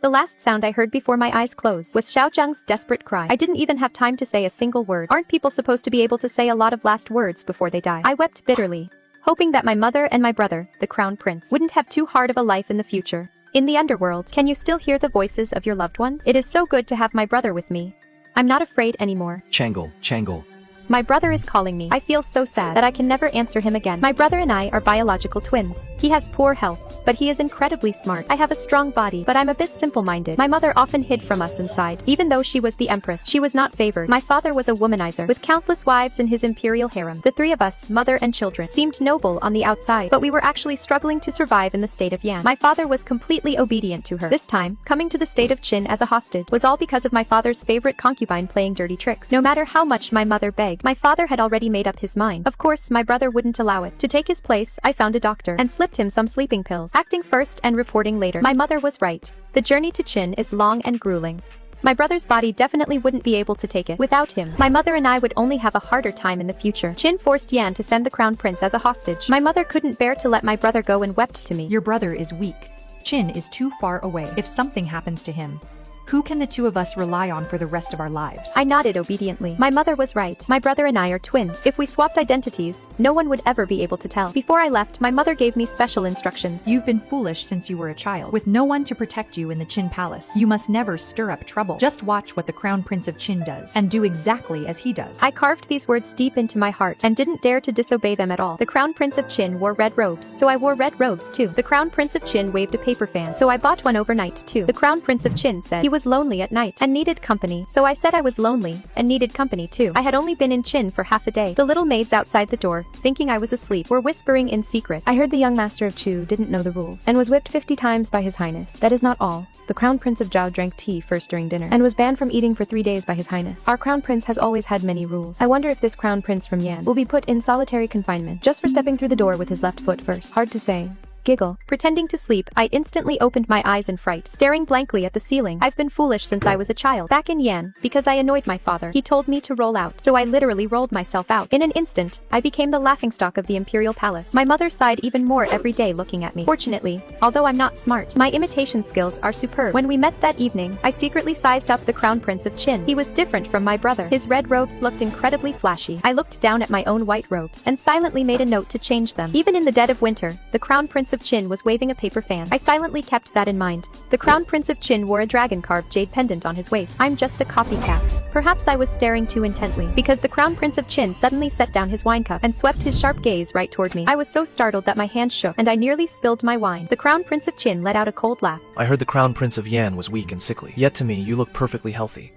The last sound I heard before my eyes closed was Xiaozhang's desperate cry. I didn't even have time to say a single word. Aren't people supposed to be able to say a lot of last words before they die? I wept bitterly, hoping that my mother and my brother, the crown prince, wouldn't have too hard of a life in the future. In the underworld, can you still hear the voices of your loved ones? It is so good to have my brother with me. I'm not afraid anymore. Changle. My brother is calling me. I feel so sad that I can never answer him again. My brother and I are biological twins. He has poor health, but he is incredibly smart. I have a strong body, but I'm a bit simple-minded. My mother often hid from us inside. Even though she was the empress, she was not favored. My father was a womanizer, with countless wives in his imperial harem. The three of us, mother and children, seemed noble on the outside, but we were actually struggling to survive in the state of Yan. My father was completely obedient to her. This time, coming to the state of Qin as a hostage was all because of my father's favorite concubine playing dirty tricks. No matter how much my mother begged, my father had already made up his mind. Of course, my brother wouldn't allow it. To take his place, I found a doctor and slipped him some sleeping pills. Acting first and reporting later. My mother was right. The journey to Qin is long and grueling. My brother's body definitely wouldn't be able to take it. Without him, my mother and I would only have a harder time in the future. Qin forced Yan to send the crown prince as a hostage. My mother couldn't bear to let my brother go and wept to me. Your brother is weak. Qin is too far away. If something happens to him, who can the two of us rely on for the rest of our lives? I nodded obediently. My mother was right. My brother and I are twins. If we swapped identities, no one would ever be able to tell. Before I left, my mother gave me special instructions. You've been foolish since you were a child. With no one to protect you in the Qin palace, you must never stir up trouble. Just watch what the crown prince of Qin does, and do exactly as he does. I carved these words deep into my heart, and didn't dare to disobey them at all. The crown prince of Qin wore red robes, so I wore red robes too. The crown prince of Qin waved a paper fan, so I bought one overnight too. The crown prince of Qin said he was lonely at night and needed company, so I said I was lonely and needed company too. I had only been in Qin for half a day. The little maids outside the door, thinking I was asleep, were whispering in secret. I heard the young master of Chu didn't know the rules and was whipped 50 times by his highness. That is not all. The crown prince of Zhao drank tea first during dinner and was banned from eating for 3 days by his highness. Our crown prince has always had many rules. I wonder if this crown prince from Yan will be put in solitary confinement just for stepping through the door with his left foot first. Hard to say. Giggle. Pretending to sleep, I instantly opened my eyes in fright, staring blankly at the ceiling. I've been foolish since I was a child. Back in Yan, because I annoyed my father, he told me to roll out, so I literally rolled myself out. In an instant, I became the laughingstock of the imperial palace. My mother sighed even more every day looking at me. Fortunately, although I'm not smart, my imitation skills are superb. When we met that evening, I secretly sized up the crown prince of Qin. He was different from my brother. His red robes looked incredibly flashy. I looked down at my own white robes and silently made a note to change them. Even in the dead of winter, the crown prince of Qin was waving a paper fan. I silently kept that in mind. The crown prince of Qin wore a dragon-carved jade pendant on his waist. I'm just a copycat. Perhaps I was staring too intently, because the crown prince of Qin suddenly set down his wine cup and swept his sharp gaze right toward me. I was so startled that my hand shook, and I nearly spilled my wine. The crown prince of Qin let out a cold laugh. I heard the crown prince of Yan was weak and sickly. Yet to me, you look perfectly healthy.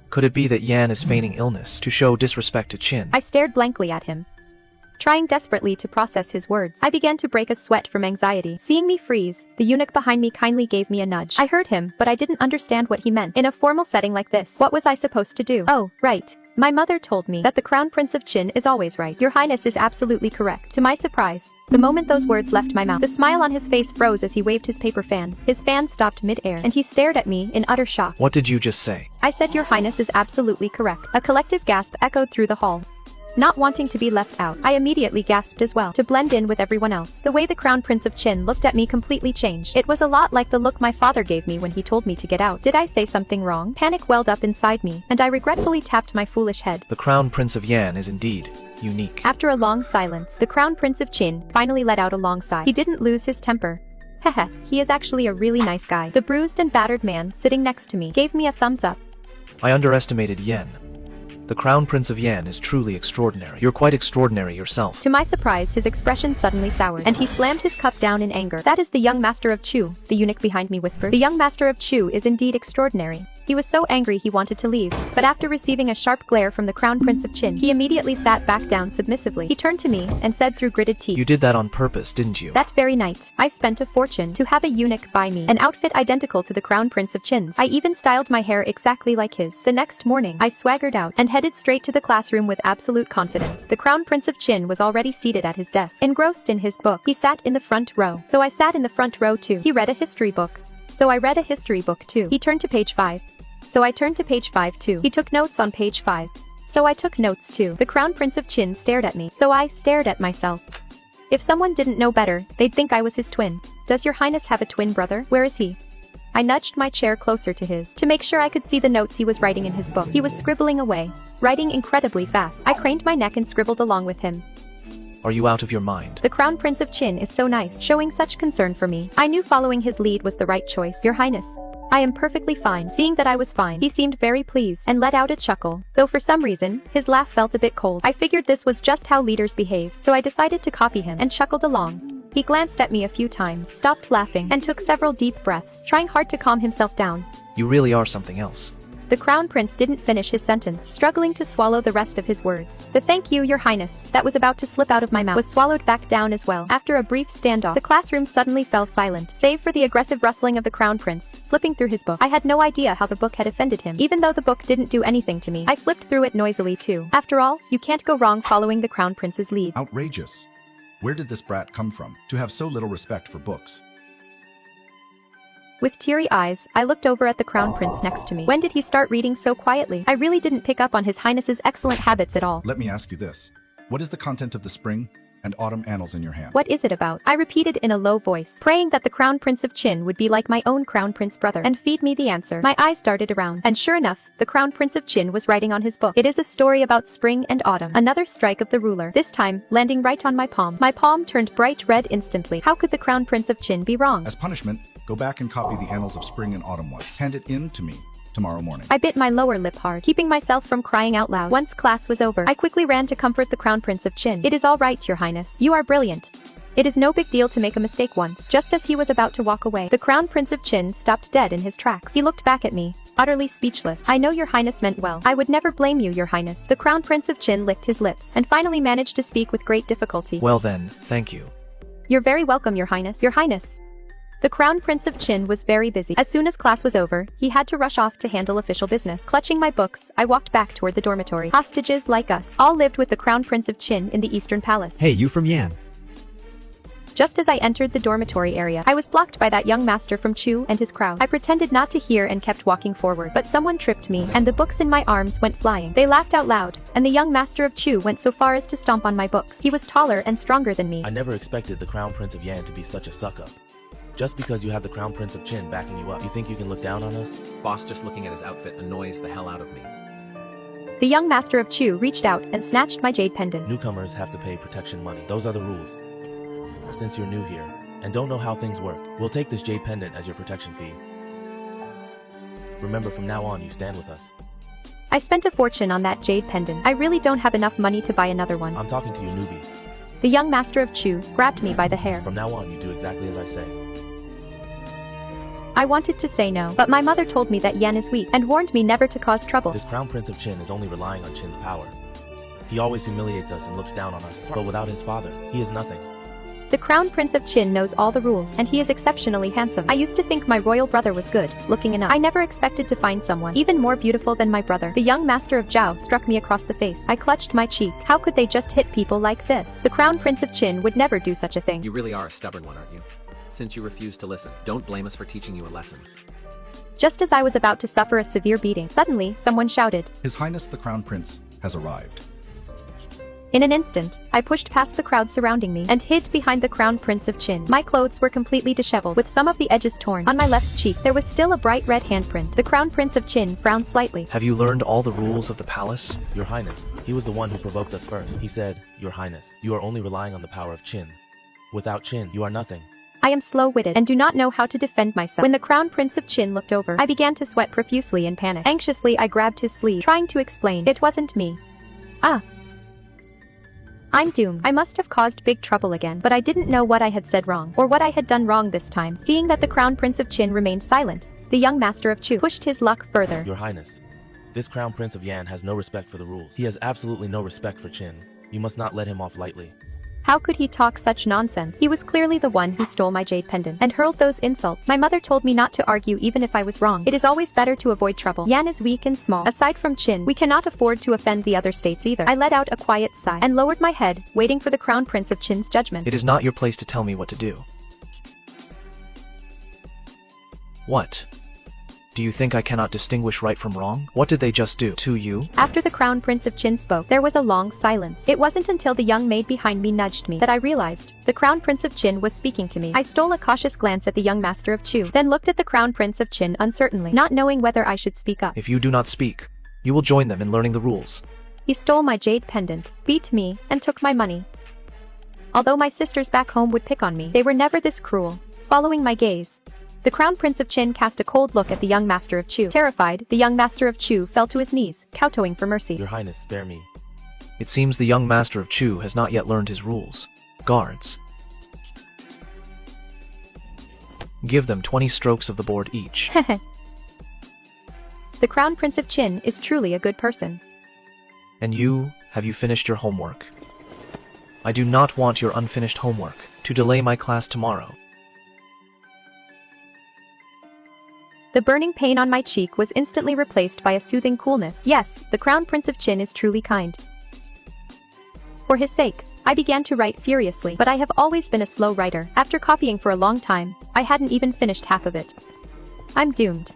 Could it be that Yan is feigning illness to show disrespect to Qin? I stared blankly at him, trying desperately to process his words. I began to break a sweat from anxiety. Seeing me freeze, the eunuch behind me kindly gave me a nudge. I heard him, but I didn't understand what he meant. In a formal setting like this, what was I supposed to do? Oh, right. My mother told me that the crown prince of Qin is always right. Your highness is absolutely correct. To my surprise, the moment those words left my mouth, the smile on his face froze as he waved his paper fan. His fan stopped mid-air, and he stared at me in utter shock. What did you just say? I said your highness is absolutely correct. A collective gasp echoed through the hall. Not wanting to be left out, I immediately gasped as well, to blend in with everyone else. The way the crown prince of Qin looked at me completely changed. It was a lot like the look my father gave me when he told me to get out. Did I say something wrong? Panic welled up inside me, and I regretfully tapped my foolish head. The crown prince of Yan is indeed unique. After a long silence, the crown prince of Qin finally let out a long sigh. He didn't lose his temper. Heh, he is actually a really nice guy. The bruised and battered man sitting next to me gave me a thumbs up. I underestimated Yan. The crown prince of Yan is truly extraordinary. You're quite extraordinary yourself. To my surprise, his expression suddenly soured, and he slammed his cup down in anger. That is the young master of Chu, the eunuch behind me whispered. The young master of Chu is indeed extraordinary. He was so angry he wanted to leave, but after receiving a sharp glare from the crown prince of Qin, he immediately sat back down submissively. He turned to me and said through gritted teeth, You did that on purpose, didn't you? That very night, I spent a fortune to have a eunuch buy me an outfit identical to the crown prince of Qin's. I even styled my hair exactly like his. The next morning, I swaggered out and headed straight to the classroom with absolute confidence. The crown prince of Qin was already seated at his desk, engrossed in his book. He sat in the front row, so I sat in the front row too. He read a history book, so I read a history book too. He turned to page 5. So I turned to page 5 too. He took notes on page 5. So I took notes too. The crown prince of Qin stared at me. So I stared at myself. If someone didn't know better, they'd think I was his twin. Does your highness have a twin brother? Where is he? I nudged my chair closer to his to make sure I could see the notes he was writing in his book. He was scribbling away, writing incredibly fast. I craned my neck and scribbled along with him. Are you out of your mind? The Crown Prince of Qin is so nice, showing such concern for me. I knew following his lead was the right choice. Your Highness, I am perfectly fine. Seeing that I was fine, he seemed very pleased and let out a chuckle, though for some reason, his laugh felt a bit cold. I figured this was just how leaders behave, so I decided to copy him and chuckled along. He glanced at me a few times, stopped laughing, and took several deep breaths, trying hard to calm himself down. You really are something else. The Crown Prince didn't finish his sentence, struggling to swallow the rest of his words. The "thank you, Your Highness," that was about to slip out of my mouth was swallowed back down as well. After a brief standoff, the classroom suddenly fell silent, save for the aggressive rustling of the Crown Prince, flipping through his book. I had no idea how the book had offended him. Even though the book didn't do anything to me, I flipped through it noisily too. After all, you can't go wrong following the Crown Prince's lead. Outrageous. Where did this brat come from to have so little respect for books? With teary eyes, I looked over at the Crown Prince next to me. When did he start reading so quietly? I really didn't pick up on His Highness's excellent habits at all. Let me ask you this. What is the content of the spring and autumn annals in your hand? What is it about? I repeated in a low voice, praying that the Crown Prince of Qin would be like my own Crown Prince brother and feed me the answer. My eyes darted around, and sure enough, the Crown Prince of Qin was writing on his book. It is a story about spring and autumn. Another strike of the ruler, this time landing right on my palm. My palm turned bright red instantly. How could the Crown Prince of Qin be wrong? As punishment, go back and copy the annals of spring and autumn once. Hand it in to me tomorrow morning. I bit my lower lip hard, keeping myself from crying out loud. Once class was over, I quickly ran to comfort the Crown Prince of Qin. It is all right, Your Highness. You are brilliant. It is no big deal to make a mistake once. Just as he was about to walk away, the Crown Prince of Qin stopped dead in his tracks. He looked back at me, utterly speechless. I know Your Highness meant well. I would never blame you, Your Highness. The Crown Prince of Qin licked his lips and finally managed to speak with great difficulty. Well then, thank you. You're very welcome, Your Highness. Your Highness. The Crown Prince of Qin was very busy. As soon as class was over, he had to rush off to handle official business. Clutching my books, I walked back toward the dormitory. Hostages like us all lived with the Crown Prince of Qin in the Eastern Palace. Hey, you from Yan? Just as I entered the dormitory area, I was blocked by that young master from Chu and his crowd. I pretended not to hear and kept walking forward, but someone tripped me, and the books in my arms went flying. They laughed out loud, and the young master of Chu went so far as to stomp on my books. He was taller and stronger than me. I never expected the Crown Prince of Yan to be such a suck-up. Just because you have the Crown Prince of Qin backing you up, you think you can look down on us? Boss, just looking at his outfit annoys the hell out of me. The young master of Chu reached out and snatched my jade pendant. Newcomers have to pay protection money. Those are the rules. Since you're new here and don't know how things work, we'll take this jade pendant as your protection fee. Remember, from now on, you stand with us. I spent a fortune on that jade pendant. I really don't have enough money to buy another one. I'm talking to you, newbie. The young master of Chu grabbed me by the hair. From now on, you do exactly as I say. I wanted to say no, but my mother told me that Yan is weak and warned me never to cause trouble. This Crown Prince of Qin is only relying on Qin's power. He always humiliates us and looks down on us, but without his father, he is nothing. The Crown Prince of Qin knows all the rules, and he is exceptionally handsome. I used to think my royal brother was good looking enough. I never expected to find someone even more beautiful than my brother. The young master of Zhao struck me across the face. I clutched my cheek. How could they just hit people like this? The Crown Prince of Qin would never do such a thing. You really are a stubborn one, aren't you? Since you refuse to listen, don't blame us for teaching you a lesson. Just as I was about to suffer a severe beating, suddenly, someone shouted. His Highness the Crown Prince has arrived. In an instant, I pushed past the crowd surrounding me and hid behind the Crown Prince of Qin. My clothes were completely disheveled, with some of the edges torn. On my left cheek, there was still a bright red handprint. The Crown Prince of Qin frowned slightly. Have you learned all the rules of the palace? Your Highness, he was the one who provoked us first. He said, Your Highness, you are only relying on the power of Qin. Without Qin, you are nothing. I am slow-witted and do not know how to defend myself. When the Crown Prince of Qin looked over, I began to sweat profusely in panic. Anxiously, I grabbed his sleeve, trying to explain. It wasn't me. I'm doomed. I must have caused big trouble again, but I didn't know what I had said wrong, or what I had done wrong this time. Seeing that the Crown Prince of Qin remained silent, the young master of Chu pushed his luck further. Your Highness, this Crown Prince of Yan has no respect for the rules. He has absolutely no respect for Qin. You must not let him off lightly. How could he talk such nonsense? He was clearly the one who stole my jade pendant and hurled those insults. My mother told me not to argue even if I was wrong. It is always better to avoid trouble. Yan is weak and small. Aside from Qin, we cannot afford to offend the other states either. I let out a quiet sigh and lowered my head, waiting for the Crown Prince of Qin's judgment. It is not your place to tell me what to do. What? Do you think I cannot distinguish right from wrong? What did they just do to you? After the Crown Prince of Qin spoke, there was a long silence. It wasn't until the young maid behind me nudged me that I realized the Crown Prince of Qin was speaking to me. I stole a cautious glance at the young master of Chu, then looked at the Crown Prince of Qin uncertainly, not knowing whether I should speak up. If you do not speak, you will join them in learning the rules. He stole my jade pendant, beat me, and took my money. Although my sisters back home would pick on me, they were never this cruel. Following my gaze, the Crown Prince of Qin cast a cold look at the young master of Chu. Terrified, the young master of Chu fell to his knees, kowtowing for mercy. Your Highness, spare me. It seems the young master of Chu has not yet learned his rules. Guards, give them 20 strokes of the board each. The Crown Prince of Qin is truly a good person. And you, have you finished your homework? I do not want your unfinished homework to delay my class tomorrow. The burning pain on my cheek was instantly replaced by a soothing coolness. Yes, the Crown Prince of Qin is truly kind. For his sake, I began to write furiously, but I have always been a slow writer. After copying for a long time, I hadn't even finished half of it. I'm doomed.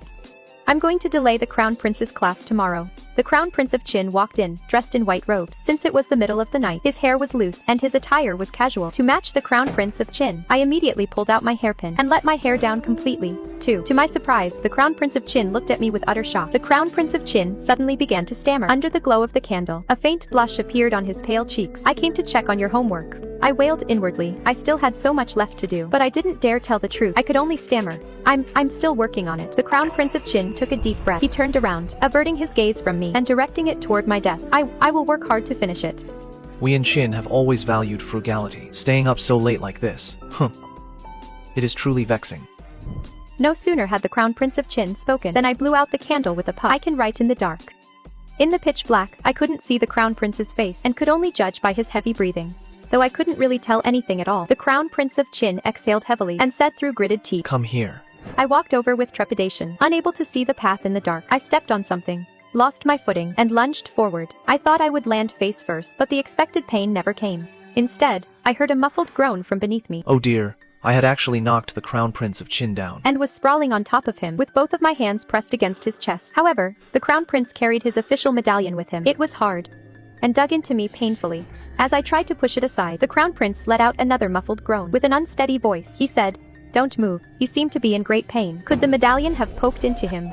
I'm going to delay the Crown Prince's class tomorrow. The Crown Prince of Qin walked in, dressed in white robes. Since it was the middle of the night, his hair was loose, and his attire was casual. To match the Crown Prince of Qin, I immediately pulled out my hairpin and let my hair down completely. To my surprise, the Crown Prince of Qin looked at me with utter shock. The Crown Prince of Qin suddenly began to stammer. Under the glow of the candle, a faint blush appeared on his pale cheeks. I came to check on your homework. I wailed inwardly. I still had so much left to do, but I didn't dare tell the truth. I could only stammer. I'm still working on it. The Crown Prince of Qin took a deep breath. He turned around, averting his gaze from me and directing it toward my desk. I will work hard to finish it. We in Qin have always valued frugality. Staying up so late like this, it is truly vexing. No sooner had the Crown Prince of Qin spoken than I blew out the candle with a puff. I can write in the dark. In the pitch black, I couldn't see the Crown Prince's face and could only judge by his heavy breathing. Though I couldn't really tell anything at all, the Crown Prince of Qin exhaled heavily and said through gritted teeth, Come here. I walked over with trepidation, unable to see the path in the dark. I stepped on something, lost my footing, and lunged forward. I thought I would land face first, but the expected pain never came. Instead, I heard a muffled groan from beneath me. Oh dear, I had actually knocked the Crown Prince of Qin down. And was sprawling on top of him, with both of my hands pressed against his chest. However, the Crown Prince carried his official medallion with him. It was hard and dug into me painfully. As I tried to push it aside, the Crown Prince let out another muffled groan. With an unsteady voice, he said, Don't move. He seemed to be in great pain. Could the medallion have poked into him?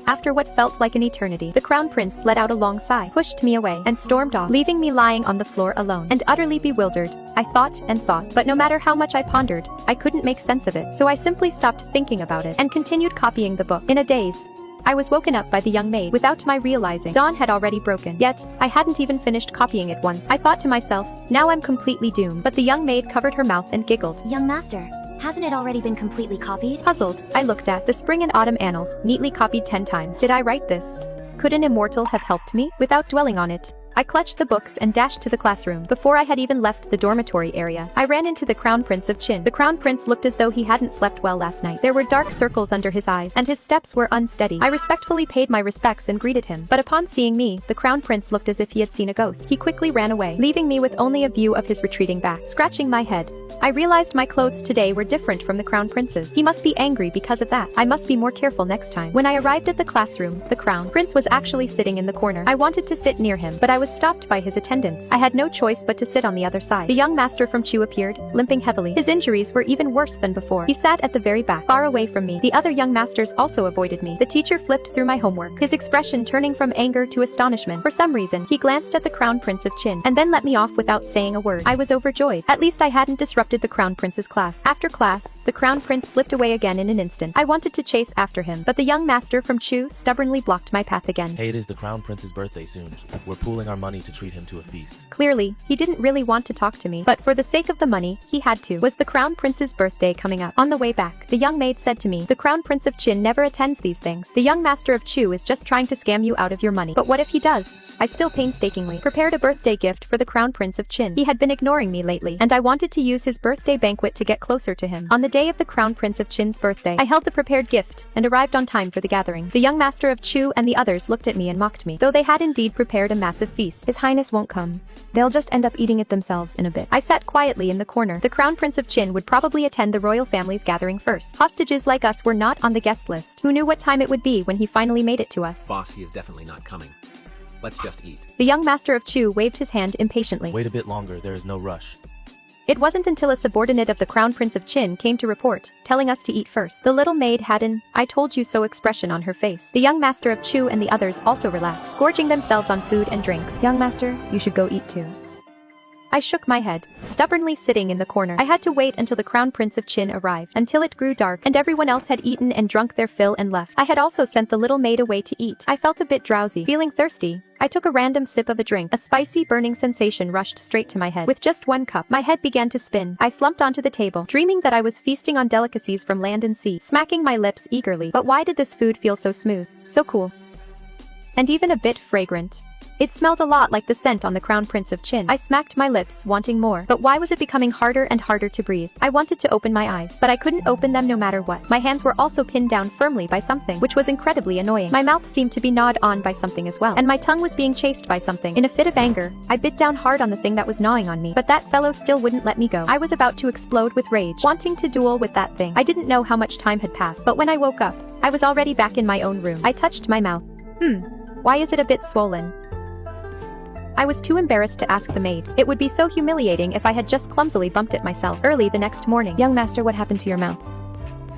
After what felt like an eternity, the Crown Prince let out a long sigh, pushed me away, and stormed off, leaving me lying on the floor alone and utterly bewildered. I thought and thought, but no matter how much I pondered, I couldn't make sense of it, so I simply stopped thinking about it and continued copying the book. In a daze, I was woken up by the young maid without my realizing dawn had already broken. Yet, I hadn't even finished copying it once. I thought to myself, now I'm completely doomed. But the young maid covered her mouth and giggled. Young master, hasn't it already been completely copied? Puzzled, I looked at the spring and autumn annals, neatly copied 10 times. Did I write this? Could an immortal have helped me? Without dwelling on it, I clutched the books and dashed to the classroom. Before I had even left the dormitory area, I ran into the Crown Prince of Qin. The Crown Prince looked as though he hadn't slept well last night. There were dark circles under his eyes, and his steps were unsteady. I respectfully paid my respects and greeted him, but upon seeing me, the Crown Prince looked as if he had seen a ghost. He quickly ran away, leaving me with only a view of his retreating back. Scratching my head, I realized my clothes today were different from the Crown Prince's. He must be angry because of that. I must be more careful next time. When I arrived at the classroom, the Crown Prince was actually sitting in the corner. I wanted to sit near him, but I was stopped by his attendants. I had no choice but to sit on the other side. The young master from Chu appeared, limping heavily. His injuries were even worse than before. He sat at the very back, far away from me. The other young masters also avoided me. The teacher flipped through my homework, his expression turning from anger to astonishment. For some reason, he glanced at the Crown Prince of Qin, and then let me off without saying a word. I was overjoyed. At least I hadn't disrupted the Crown Prince's class. After class, the Crown Prince slipped away again in an instant. I wanted to chase after him, but the young master from Chu stubbornly blocked my path again. Hey, it is the Crown Prince's birthday soon. We're pooling our money to treat him to a feast. Clearly, he didn't really want to talk to me, but for the sake of the money, he had to. Was the Crown Prince's birthday coming up? On the way back, the young maid said to me, the Crown Prince of Qin never attends these things. The young master of Chu is just trying to scam you out of your money. But what if he does? I still painstakingly prepared a birthday gift for the Crown Prince of Qin. He had been ignoring me lately, and I wanted to use his birthday banquet to get closer to him. On the day of the Crown Prince of Qin's birthday, I held the prepared gift and arrived on time for the gathering. The young master of Chu and the others looked at me and mocked me, though they had indeed prepared a massive feast. feast. His Highness won't come. They'll just end up eating it themselves in a bit. I sat quietly in the corner. The Crown Prince of Qin would probably attend the royal family's gathering first. Hostages like us were not on the guest list. Who knew what time it would be when he finally made it to us? Boss, he is definitely not coming. Let's just eat. The young master of Chu waved his hand impatiently. Wait a bit longer, there is no rush. It wasn't until a subordinate of the Crown Prince of Qin came to report, telling us to eat first. The little maid had an "I told you so" expression on her face. The young master of Chu and the others also relaxed, gorging themselves on food and drinks. Young master, you should go eat too. I shook my head, stubbornly sitting in the corner. I had to wait until the Crown Prince of Qin arrived, until it grew dark and everyone else had eaten and drunk their fill and left. I had also sent the little maid away to eat. I felt a bit drowsy, feeling thirsty. I took a random sip of a drink. A spicy, burning sensation rushed straight to my head. With just one cup, my head began to spin. I slumped onto the table, dreaming that I was feasting on delicacies from land and sea, smacking my lips eagerly. But why did this food feel so smooth, so cool, and even a bit fragrant? It smelled a lot like the scent on the Crown Prince of Qin. I smacked my lips, wanting more. But why was it becoming harder and harder to breathe? I wanted to open my eyes, but I couldn't open them no matter what. My hands were also pinned down firmly by something, which was incredibly annoying. My mouth seemed to be gnawed on by something as well, and my tongue was being chased by something. In a fit of anger, I bit down hard on the thing that was gnawing on me, but that fellow still wouldn't let me go. I was about to explode with rage, wanting to duel with that thing. I didn't know how much time had passed, but when I woke up, I was already back in my own room. I touched my mouth. Why is it a bit swollen? I was too embarrassed to ask the maid. It would be so humiliating if I had just clumsily bumped it myself. Early the next morning. Young master, what happened to your mouth?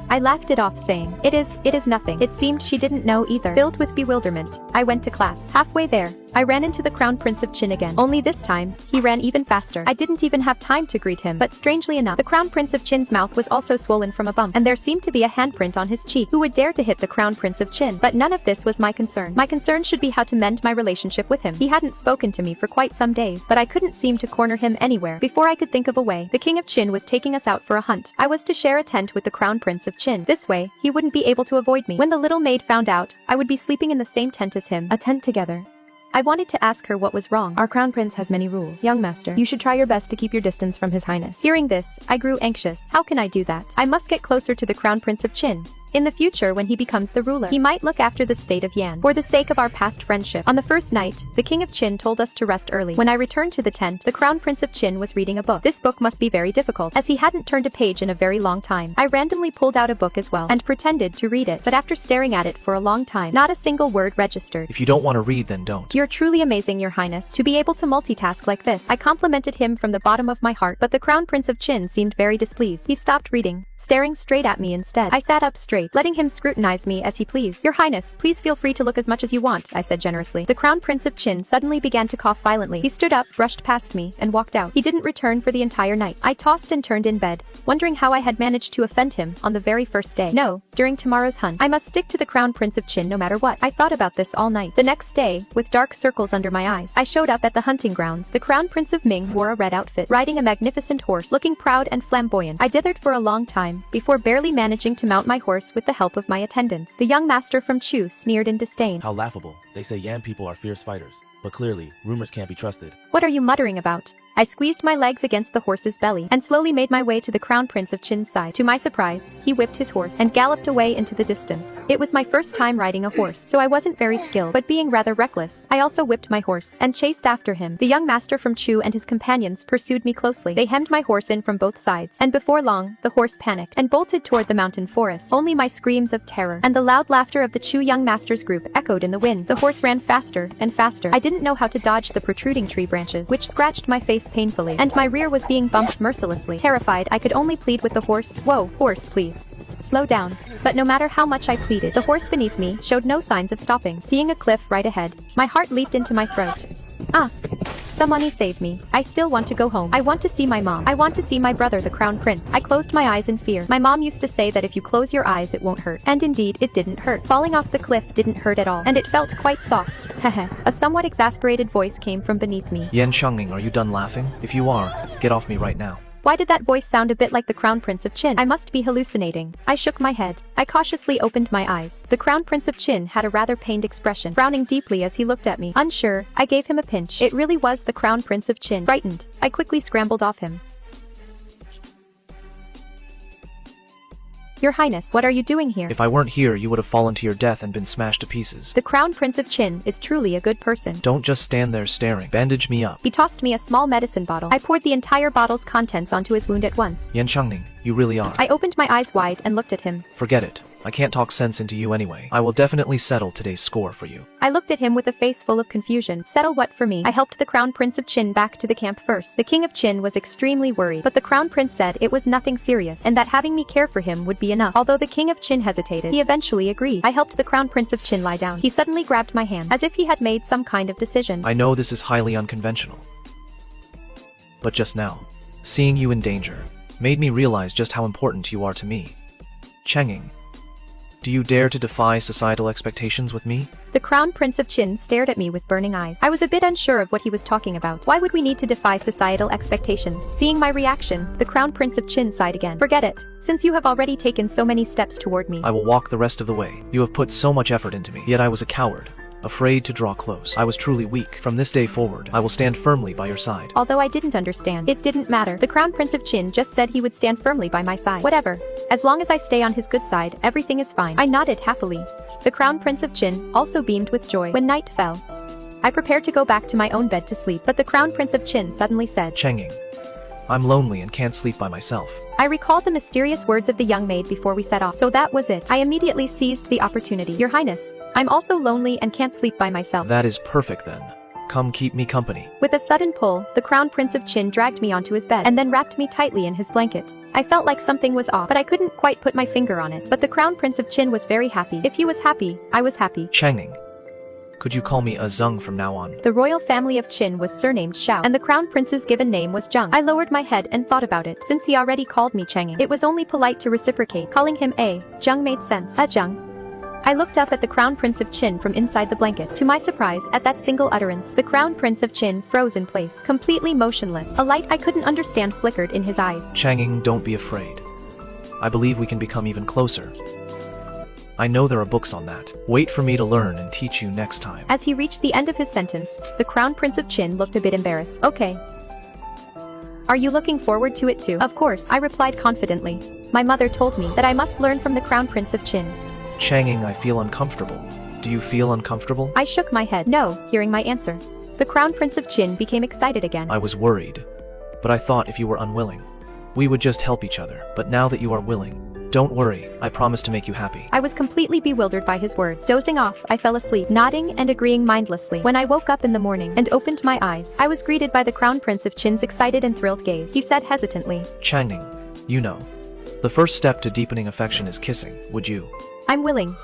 I laughed it off, saying, It is nothing. It seemed she didn't know either. Filled with bewilderment, I went to class. Halfway there, I ran into the Crown Prince of Qin again. Only this time, he ran even faster. I didn't even have time to greet him, but strangely enough, the Crown Prince of Qin's mouth was also swollen from a bump, and there seemed to be a handprint on his cheek. Who would dare to hit the Crown Prince of Qin? But none of this was my concern. My concern should be how to mend my relationship with him. He hadn't spoken to me for quite some days, but I couldn't seem to corner him anywhere. Before I could think of a way, the King of Qin was taking us out for a hunt. I was to share a tent with the Crown Prince of Qin. This way, he wouldn't be able to avoid me. When the little maid found out, I would be sleeping in the same tent as him. A tent together. I wanted to ask her what was wrong. Our crown prince has many rules. Young master, you should try your best to keep your distance from his highness. Hearing this, I grew anxious. How can I do that? I must get closer to the Crown Prince of Qin. In the future, when he becomes the ruler, he might look after the state of Yan. For the sake of our past friendship. On the first night, the King of Qin told us to rest early. When I returned to the tent, the Crown Prince of Qin was reading a book. This book must be very difficult, as he hadn't turned a page in a very long time. I randomly pulled out a book as well, and pretended to read it. But after staring at it for a long time, not a single word registered. If you don't want to read, then don't. You're truly amazing, Your Highness, to be able to multitask like this. I complimented him from the bottom of my heart, but the Crown Prince of Qin seemed very displeased. He stopped reading, staring straight at me instead. I sat up straight, letting him scrutinize me as he pleased. Your Highness, please feel free to look as much as you want, I said generously. The Crown Prince of Qin suddenly began to cough violently. He stood up, brushed past me, and walked out. He didn't return for the entire night. I tossed and turned in bed, wondering how I had managed to offend him on the very first day. No, during tomorrow's hunt, I must stick to the Crown Prince of Qin no matter what. I thought about this all night. The next day, with dark circles under my eyes, I showed up at the hunting grounds. The Crown Prince of Ming wore a red outfit, riding a magnificent horse, looking proud and flamboyant. I dithered for a long time, before barely managing to mount my horse with the help of my attendants. The young master from Chu sneered in disdain. How laughable. They say Yan people are fierce fighters. But clearly, rumors can't be trusted. What are you muttering about? I squeezed my legs against the horse's belly and slowly made my way to the Crown Prince of Qin's side. To my surprise, he whipped his horse and galloped away into the distance. It was my first time riding a horse, so I wasn't very skilled, but being rather reckless, I also whipped my horse and chased after him. The young master from Chu and his companions pursued me closely. They hemmed my horse in from both sides, and before long, the horse panicked and bolted toward the mountain forest. Only my screams of terror and the loud laughter of the Chu young master's group echoed in the wind. The horse ran faster and faster. I didn't know how to dodge the protruding tree branches, which scratched my face painfully, and my rear was being bumped mercilessly. Terrified, I could only plead with the horse, "Whoa, horse, please. Slow down." But no matter how much I pleaded, the horse beneath me showed no signs of stopping. Seeing a cliff right ahead, my heart leaped into my throat. Somebody save me. I still want to go home. I want to see my mom. I want to see my brother, the Crown Prince. I closed my eyes in fear. My mom used to say that if you close your eyes it won't hurt. And indeed, it didn't hurt. Falling off the cliff didn't hurt at all, and it felt quite soft. Heh. A somewhat exasperated voice came from beneath me. Yan Chengming, are you done laughing? If you are, get off me right now. Why did that voice sound a bit like the Crown Prince of Qin? I must be hallucinating. I shook my head. I cautiously opened my eyes. The Crown Prince of Qin had a rather pained expression, frowning deeply as he looked at me. Unsure, I gave him a pinch. It really was the Crown Prince of Qin. Frightened, I quickly scrambled off him. Your Highness, what are you doing here? If I weren't here, you would have fallen to your death and been smashed to pieces. The Crown Prince of Qin is truly a good person. Don't just stand there staring. Bandage me up. He tossed me a small medicine bottle. I poured the entire bottle's contents onto his wound at once. Yan Changning, you really are. I opened my eyes wide and looked at him. Forget it. I can't talk sense into you anyway. I will definitely settle today's score for you. I looked at him with a face full of confusion. Settle what for me? I helped the Crown Prince of Qin back to the camp first. The King of Qin was extremely worried, but the Crown Prince said it was nothing serious, and that having me care for him would be enough. Although the King of Qin hesitated, he eventually agreed. I helped the Crown Prince of Qin lie down. He suddenly grabbed my hand, as if he had made some kind of decision. I know this is highly unconventional, but just now, seeing you in danger, made me realize just how important you are to me. Changing, do you dare to defy societal expectations with me? The Crown Prince of Qin stared at me with burning eyes. I was a bit unsure of what he was talking about. Why would we need to defy societal expectations? Seeing my reaction, the Crown Prince of Qin sighed again. Forget it. Since you have already taken so many steps toward me, I will walk the rest of the way. You have put so much effort into me, yet I was a coward, afraid to draw close. I was truly weak. From this day forward, I will stand firmly by your side. Although I didn't understand, it didn't matter. The Crown Prince of Qin just said he would stand firmly by my side. Whatever. As long as I stay on his good side, everything is fine. I nodded happily. The Crown Prince of Qin also beamed with joy. When night fell, I prepared to go back to my own bed to sleep, but the Crown Prince of Qin suddenly said, Changing, I'm lonely and can't sleep by myself. I recalled the mysterious words of the young maid before we set off, so that was it. I immediately seized the opportunity. Your Highness, I'm also lonely and can't sleep by myself. That is perfect then. Come keep me company. With a sudden pull, the Crown Prince of Qin dragged me onto his bed and then wrapped me tightly in his blanket. I felt like something was off, but I couldn't quite put my finger on it. But the Crown Prince of Qin was very happy. If he was happy, I was happy. Changning, could you call me a Zeng from now on? The royal family of Qin was surnamed Xiao, and the Crown Prince's given name was Zheng. I lowered my head and thought about it. Since he already called me Changing, it was only polite to reciprocate. Calling him Zheng made sense. Zheng. I looked up at the Crown Prince of Qin from inside the blanket. To my surprise, at that single utterance, the Crown Prince of Qin froze in place, completely motionless. A light I couldn't understand flickered in his eyes. Changing, don't be afraid. I believe we can become even closer. I know there are books on that. Wait for me to learn and teach you next time. As he reached the end of his sentence, the Crown Prince of Qin looked a bit embarrassed. Okay. Are you looking forward to it too? Of course, I replied confidently. My mother told me that I must learn from the Crown Prince of Qin. Changing, I feel uncomfortable. Do you feel uncomfortable? I shook my head, no, hearing my answer. The Crown Prince of Qin became excited again. I was worried, but I thought if you were unwilling, we would just help each other. But now that you are willing, don't worry, I promise to make you happy. I was completely bewildered by his words. Dozing off, I fell asleep, nodding and agreeing mindlessly. When I woke up in the morning and opened my eyes, I was greeted by the Crown Prince of Qin's excited and thrilled gaze. He said hesitantly, Changning, you know, the first step to deepening affection is kissing. Would you? I'm willing.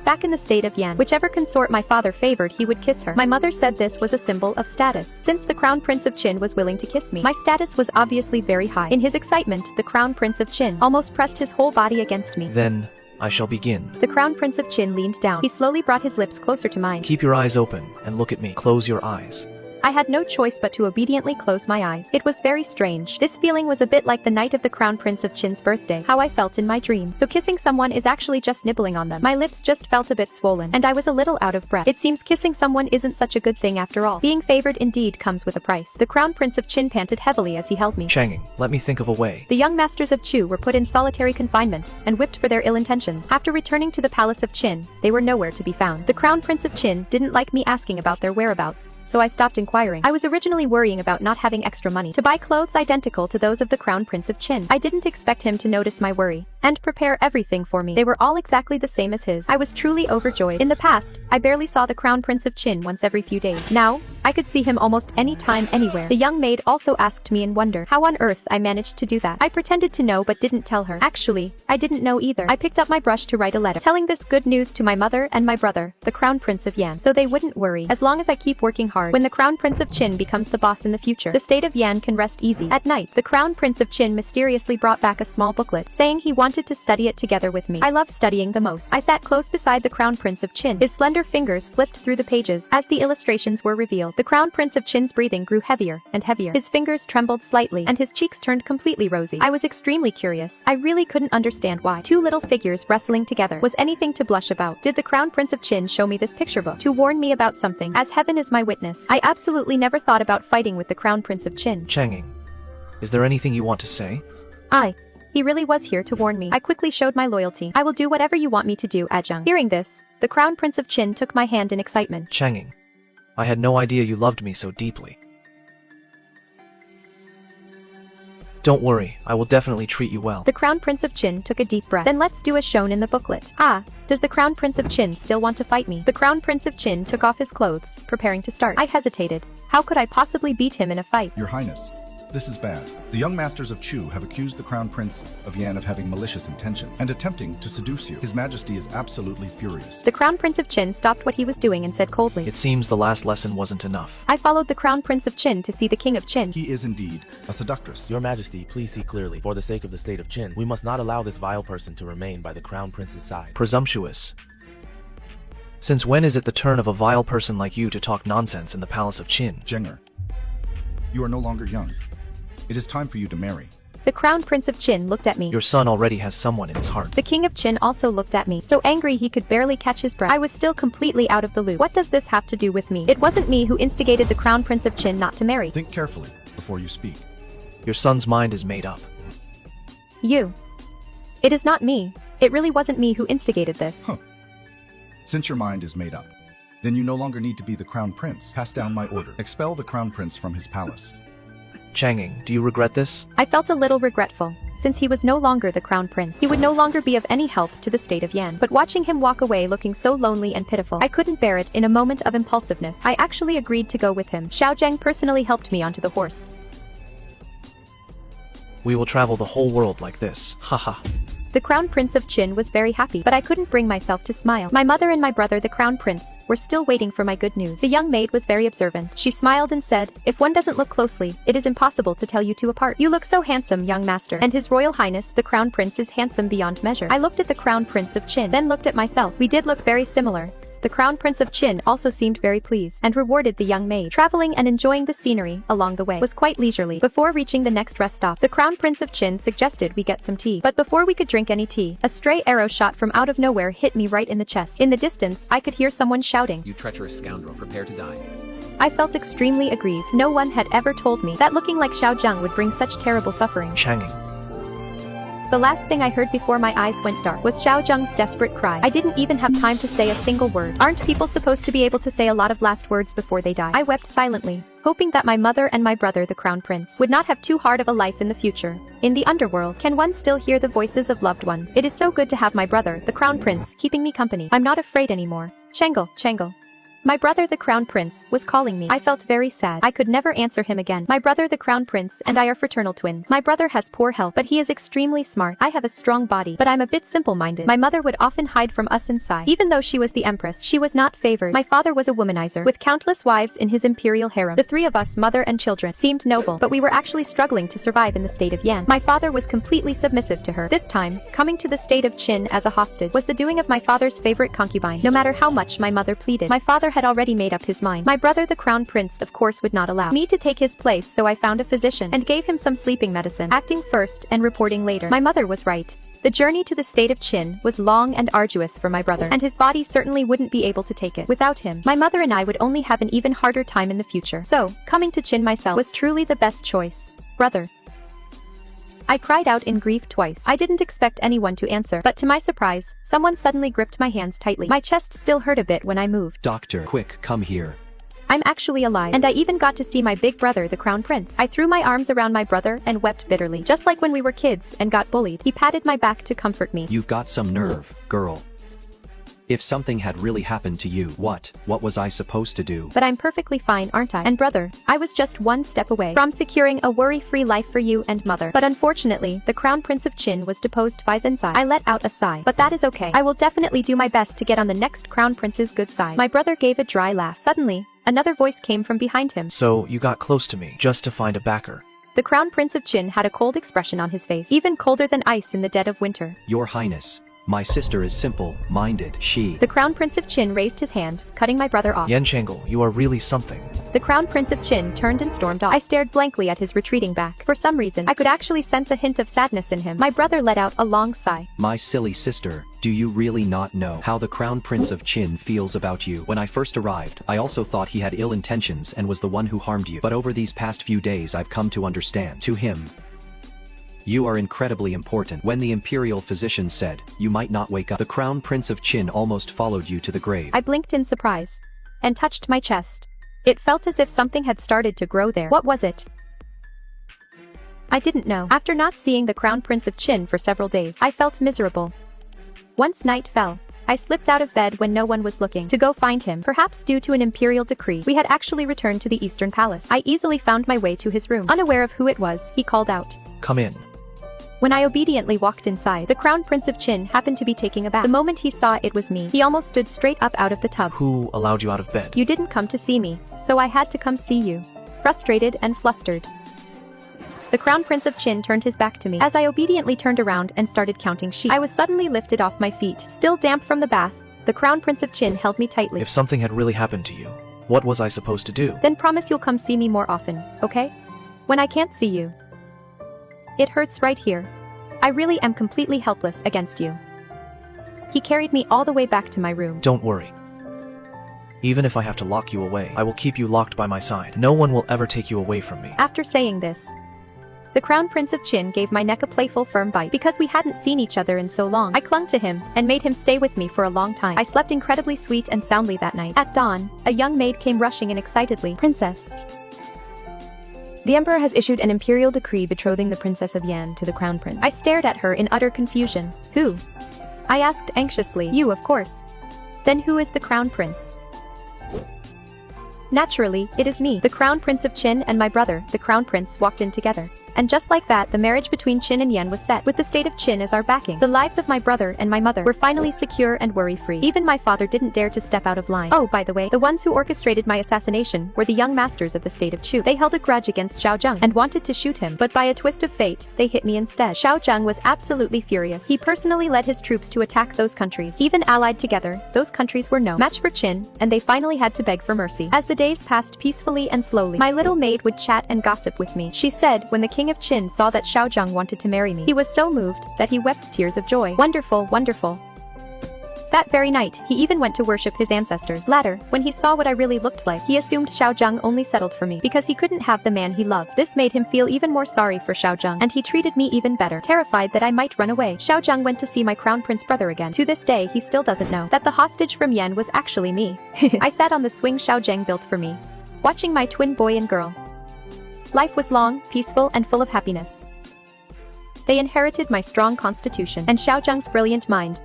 Back in the state of Yan, whichever consort my father favored, he would kiss her. My mother said this was a symbol of status. Since the Crown Prince of Qin was willing to kiss me, my status was obviously very high. In his excitement, the Crown Prince of Qin almost pressed his whole body against me. Then, I shall begin. The Crown Prince of Qin leaned down. He slowly brought his lips closer to mine. Keep your eyes open and look at me. Close your eyes. I had no choice but to obediently close my eyes. It was very strange. This feeling was a bit like the night of the Crown Prince of Qin's birthday, how I felt in my dream. So kissing someone is actually just nibbling on them. My lips just felt a bit swollen, and I was a little out of breath. It seems kissing someone isn't such a good thing after all. Being favored indeed comes with a price. The Crown Prince of Qin panted heavily as he held me. Changing, let me think of a way. The young masters of Chu were put in solitary confinement and whipped for their ill intentions. After returning to the palace of Qin, they were nowhere to be found. The Crown Prince of Qin didn't like me asking about their whereabouts, so I stopped inquiring. I was originally worrying about not having extra money to buy clothes identical to those of the Crown Prince of Qin. I didn't expect him to notice my worry and prepare everything for me. They were all exactly the same as his. I was truly overjoyed. In the past, I barely saw the Crown Prince of Qin once every few days. Now, I could see him almost any time, anywhere. The young maid also asked me in wonder how on earth I managed to do that. I pretended to know but didn't tell her. Actually, I didn't know either. I picked up my brush to write a letter, telling this good news to my mother and my brother, the Crown Prince of Yan, so they wouldn't worry. As long as I keep working hard, when the Crown Prince of Qin becomes the boss in the future, the state of Yan can rest easy. At night, the Crown Prince of Qin mysteriously brought back a small booklet, saying he wanted to study it together with me. I love studying the most. I sat close beside the Crown Prince of Qin. His slender fingers flipped through the pages as the illustrations were revealed. The Crown Prince of Qin's breathing grew heavier and heavier. His fingers trembled slightly, and his cheeks turned completely rosy. I was extremely curious. I really couldn't understand why two little figures wrestling together was anything to blush about. Did the Crown Prince of Qin show me this picture book to warn me about something? As heaven is my witness, I absolutely never thought about fighting with the Crown Prince of Qin. Changing, is there anything you want to say? He really was here to warn me. I quickly showed my loyalty. I will do whatever you want me to do, Ajeng. Hearing this, the Crown Prince of Qin took my hand in excitement. Changing. I had no idea you loved me so deeply. Don't worry, I will definitely treat you well. The Crown Prince of Qin took a deep breath. Then let's do as shown in the booklet. Ah, does the Crown Prince of Qin still want to fight me? The Crown Prince of Qin took off his clothes, preparing to start. I hesitated. How could I possibly beat him in a fight? Your Highness, this is bad. The young masters of Chu have accused the Crown Prince of Yan of having malicious intentions and attempting to seduce you. His Majesty is absolutely furious. The Crown Prince of Qin stopped what he was doing and said coldly. It seems the last lesson wasn't enough. I followed the Crown Prince of Qin to see the King of Qin. He is indeed a seductress. Your Majesty, please see clearly. For the sake of the state of Qin, we must not allow this vile person to remain by the Crown Prince's side. Presumptuous. Since when is it the turn of a vile person like you to talk nonsense in the palace of Qin? Jenger, you are no longer young. It is time for you to marry. The Crown Prince of Qin looked at me. Your son already has someone in his heart. The King of Qin also looked at me, so angry he could barely catch his breath. I was still completely out of the loop. What does this have to do with me? It wasn't me who instigated the Crown Prince of Qin not to marry. Think carefully before you speak. Your son's mind is made up. You. It is not me. It really wasn't me who instigated this. Huh. Since your mind is made up, then you no longer need to be the Crown Prince. Pass down my order. Expel the Crown Prince from his palace. Changing, do you regret this? I felt a little regretful. Since he was no longer the Crown Prince, he would no longer be of any help to the state of Yan. But watching him walk away looking so lonely and pitiful, I couldn't bear it. In a moment of impulsiveness, I actually agreed to go with him. Xiaozheng personally helped me onto the horse. We will travel the whole world like this. Haha. The Crown Prince of Qin was very happy, but I couldn't bring myself to smile. My mother and my brother, the Crown Prince, were still waiting for my good news. The young maid was very observant. She smiled and said, "If one doesn't look closely, it is impossible to tell you two apart. You look so handsome, young master, and His Royal Highness, the Crown Prince, is handsome beyond measure." I looked at the Crown Prince of Qin, then looked at myself. We did look very similar. The Crown Prince of Qin also seemed very pleased and rewarded the young maid. Traveling and enjoying the scenery along the way was quite leisurely. Before reaching the next rest stop, the Crown Prince of Qin suggested we get some tea. But before we could drink any tea, a stray arrow shot from out of nowhere hit me right in the chest. In the distance, I could hear someone shouting, You treacherous scoundrel, prepare to die. I felt extremely aggrieved. No one had ever told me that looking like Xiaozheng would bring such terrible suffering. Changing. The last thing I heard before my eyes went dark was Xiaozheng's desperate cry. I didn't even have time to say a single word. Aren't people supposed to be able to say a lot of last words before they die? I wept silently, hoping that my mother and my brother, the Crown Prince, would not have too hard of a life in the future. In the underworld, can one still hear the voices of loved ones? It is so good to have my brother, the Crown Prince, keeping me company. I'm not afraid anymore. Changel, Changel. My brother, the Crown Prince, was calling me. I felt very sad. I could never answer him again. My brother, the Crown Prince, and I are fraternal twins. My brother has poor health, but he is extremely smart. I have a strong body, but I'm a bit simple-minded. My mother would often hide from us inside. Even though she was the empress, she was not favored. My father was a womanizer, with countless wives in his imperial harem. The three of us, mother and children, seemed noble, but we were actually struggling to survive in the state of Yan. My father was completely submissive to her. This time, coming to the state of Qin as a hostage was the doing of my father's favorite concubine. No matter how much my mother pleaded, my father had already made up his mind. My brother, the Crown Prince, of course would not allow me to take his place, so I found a physician and gave him some sleeping medicine, acting first and reporting later. My mother was right. The journey to the state of Qin was long and arduous for my brother, and his body certainly wouldn't be able to take it. Without him, my mother and I would only have an even harder time in the future. So, coming to Qin myself was truly the best choice. Brother. I cried out in grief twice. I didn't expect anyone to answer, but to my surprise, someone suddenly gripped my hands tightly. My chest still hurt a bit when I moved. Doctor, quick, come here. I'm actually alive, and I even got to see my big brother, the Crown Prince. I threw my arms around my brother and wept bitterly, just like when we were kids and got bullied. He patted my back to comfort me. You've got some nerve, girl. If something had really happened to you, what was I supposed to do? But I'm perfectly fine, aren't I? And brother, I was just one step away from securing a worry-free life for you and mother. But unfortunately, the Crown Prince of Qin was deposed by Zensai. I let out a sigh. But that is okay. I will definitely do my best to get on the next Crown Prince's good side. My brother gave a dry laugh. Suddenly, another voice came from behind him. So, you got close to me, just to find a backer. The Crown Prince of Qin had a cold expression on his face, even colder than ice in the dead of winter. Your Highness, my sister is simple-minded. The Crown Prince of Qin raised his hand, cutting my brother off. Yan Changel, you are really something. The Crown Prince of Qin turned and stormed off. I stared blankly at his retreating back. For some reason, I could actually sense a hint of sadness in him. My brother let out a long sigh. My silly sister, do you really not know how the Crown Prince of Qin feels about you? When I first arrived, I also thought he had ill intentions and was the one who harmed you. But over these past few days I've come to understand. To him, You are incredibly important. When the imperial physician said, you might not wake up, the Crown Prince of Qin almost followed you to the grave. I blinked in surprise and touched my chest. It felt as if something had started to grow there. What was it? I didn't know. After not seeing the Crown Prince of Qin for several days, I felt miserable. Once night fell, I slipped out of bed when no one was looking to go find him. Perhaps due to an imperial decree, we had actually returned to the Eastern Palace. I easily found my way to his room. Unaware of who it was, he called out. Come in. When I obediently walked inside, the Crown Prince of Qin happened to be taking a bath. The moment he saw it was me, he almost stood straight up out of the tub. Who allowed you out of bed? You didn't come to see me, so I had to come see you. Frustrated and flustered, the Crown Prince of Qin turned his back to me. As I obediently turned around and started counting sheep, I was suddenly lifted off my feet. Still damp from the bath, the Crown Prince of Qin held me tightly. If something had really happened to you, what was I supposed to do? Then promise you'll come see me more often, okay? When I can't see you. It hurts right here. I really am completely helpless against you. He carried me all the way back to my room. Don't worry. Even if I have to lock you away, I will keep you locked by my side. No one will ever take you away from me. After saying this, the Crown Prince of Qin gave my neck a playful firm bite. Because we hadn't seen each other in so long, I clung to him and made him stay with me for a long time. I slept incredibly sweet and soundly that night. At dawn, a young maid came rushing in excitedly. Princess. The Emperor has issued an imperial decree betrothing the Princess of Yan to the Crown Prince. I stared at her in utter confusion. Who? I asked anxiously. You, of course. Then who is the Crown Prince? Naturally, it is me. The Crown Prince of Qin and my brother, the Crown Prince, walked in together. And just like that, the marriage between Qin and Yan was set. With the state of Qin as our backing, the lives of my brother and my mother were finally secure and worry-free. Even my father didn't dare to step out of line. Oh, by the way, the ones who orchestrated my assassination were the young masters of the state of Chu. They held a grudge against Xiao Zheng and wanted to shoot him, but by a twist of fate, they hit me instead. Xiao Zheng was absolutely furious. He personally led his troops to attack those countries. Even allied together, those countries were no match for Qin, and they finally had to beg for mercy. As the days passed peacefully and slowly, my little maid would chat and gossip with me. She said when the king of Qin saw that Xiao Zheng wanted to marry me, he was so moved that he wept tears of joy. Wonderful, wonderful. That very night, he even went to worship his ancestors. Later, when he saw what I really looked like, he assumed Xiao Zheng only settled for me because he couldn't have the man he loved. This made him feel even more sorry for Xiao Zheng, and he treated me even better. Terrified that I might run away, Xiao Zheng went to see my Crown Prince brother again. To this day, he still doesn't know that the hostage from Yan was actually me. I sat on the swing Xiao Zheng built for me, watching my twin boy and girl. Life was long, peaceful, and full of happiness. They inherited my strong constitution and Xiao Zheng's brilliant mind,